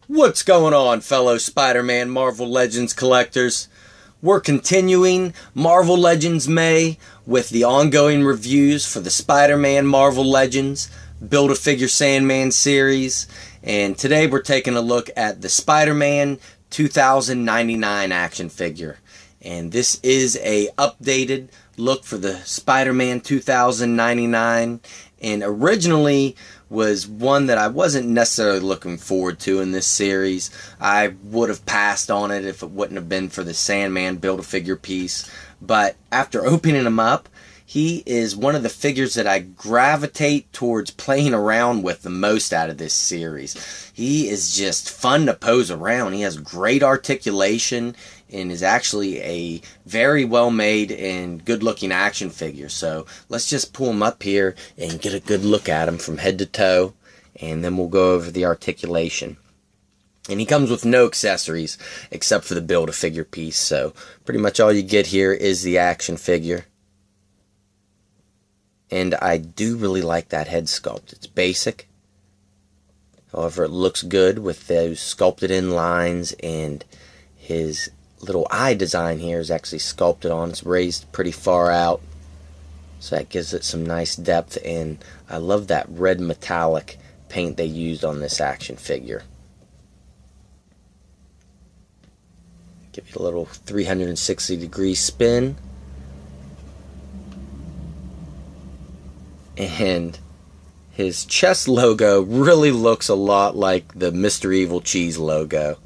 What's going on, fellow Spider-Man Marvel Legends collectors? We're continuing Marvel Legends May with the ongoing reviews for the Spider-Man Marvel Legends Build-A-Figure Sandman series, and today we're taking a look at the Spider-Man 2099 action figure. And this is a updated look for the Spider-Man 2099, and originally was one that I wasn't necessarily looking forward to in this series. I would have passed on it if it wouldn't have been for the Sandman Build-A-Figure piece. But after opening him up, he is one of the figures that I gravitate towards playing around with the most out of this series. He is just fun to pose around. He has great articulation and is actually a very well made and good looking action figure. So let's just pull him up here and get a good look at him from head to toe, and then we'll go over the articulation. And he comes with no accessories except for the Build-A-Figure piece, so pretty much all you get here is the action figure. And I do really like that head sculpt. It's basic, however it looks good with those sculpted in lines, and his little eye design here is actually sculpted on. It's raised pretty far out, so that gives it some nice depth, and I love that red metallic paint they used on this action figure. Give you a little 360-degree spin. And his chest logo really looks a lot like the Mr. Evil Cheese logo.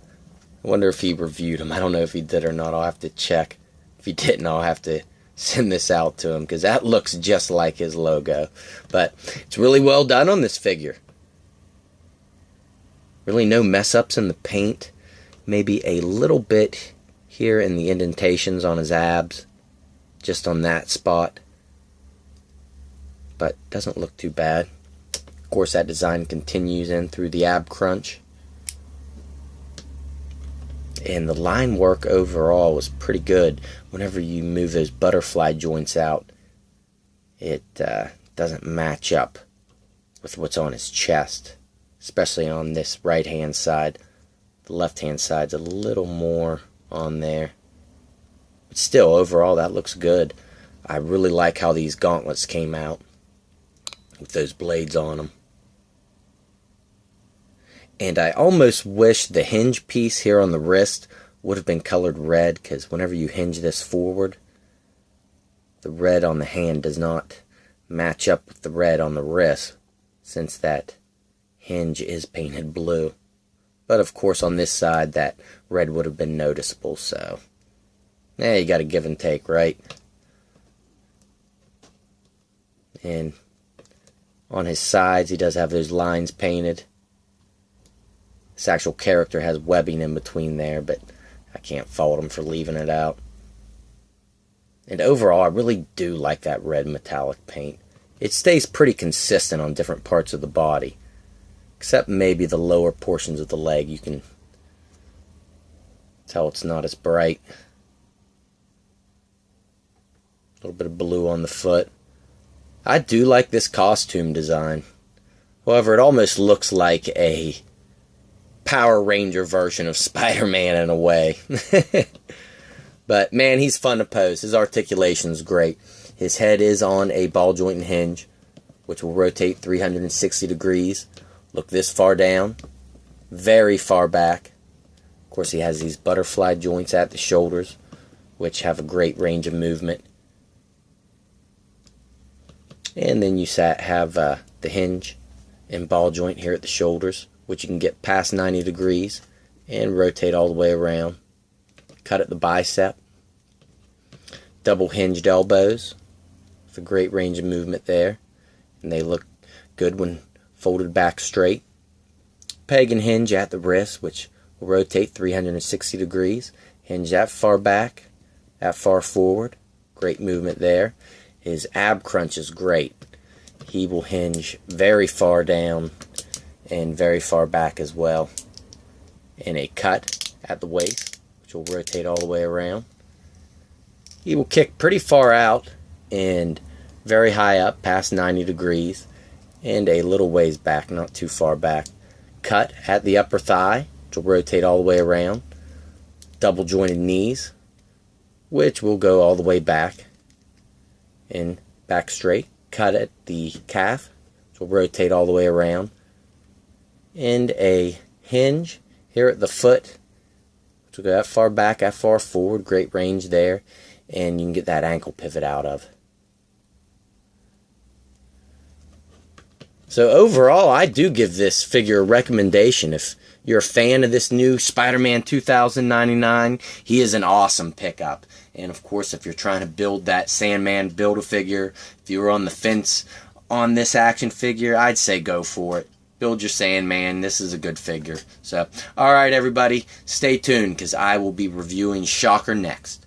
I wonder if he reviewed him. I don't know if he did or not. I'll have to check. If he didn't, I'll have to send this out to him, because that looks just like his logo. But it's really well done on this figure. Really no mess-ups in the paint. Maybe a little bit here in the indentations on his abs. Just on that spot. But doesn't look too bad. Of course, that design continues in through the ab crunch. And the line work overall was pretty good. Whenever you move those butterfly joints out, it doesn't match up with what's on his chest, especially on this right hand side. The left hand side's a little more on there, but still overall that looks good. I really like how these gauntlets came out with those blades on them. And I almost wish the hinge piece here on the wrist would have been colored red, because whenever you hinge this forward, the red on the hand does not match up with the red on the wrist, since that hinge is painted blue. But of course on this side that red would have been noticeable, so you gotta give and take, right? And on his sides, he does have those lines painted. This actual character has webbing in between there, but I can't fault him for leaving it out. And overall, I really do like that red metallic paint. It stays pretty consistent on different parts of the body, except maybe the lower portions of the leg. You can tell it's not as bright. A little bit of blue on the foot. I do like this costume design. However, it almost looks like a Power Ranger version of Spider-Man in a way. But man, he's fun to pose. His articulation's great. His head is on a ball joint and hinge, which will rotate 360 degrees. Look this far down, very far back. Of course, he has these butterfly joints at the shoulders, which have a great range of movement. And then you have the hinge and ball joint here at the shoulders, which you can get past 90 degrees and rotate all the way around. Cut at the bicep. Double hinged elbows with a great range of movement there. And they look good when folded back straight. Peg and hinge at the wrist, which will rotate 360 degrees. Hinge that far back, that far forward. Great movement there. His ab crunch is great. He will hinge very far down and very far back as well. And a cut at the waist, which will rotate all the way around. He will kick pretty far out and very high up, past 90 degrees, and a little ways back, not too far back. Cut at the upper thigh, which will rotate all the way around. Double jointed knees, which will go all the way back and back straight. Cut at the calf, which will rotate all the way around. And a hinge here at the foot, which will go that far back, that far forward. Great range there. And you can get that ankle pivot out of. So overall, I do give this figure a recommendation. If you're a fan of this new Spider-Man 2099, he is an awesome pickup. And of course, if you're trying to build that Sandman Build-A-Figure, if you were on the fence on this action figure, I'd say go for it. Build your Sandman. This is a good figure. So, alright everybody, stay tuned because I will be reviewing Shocker next.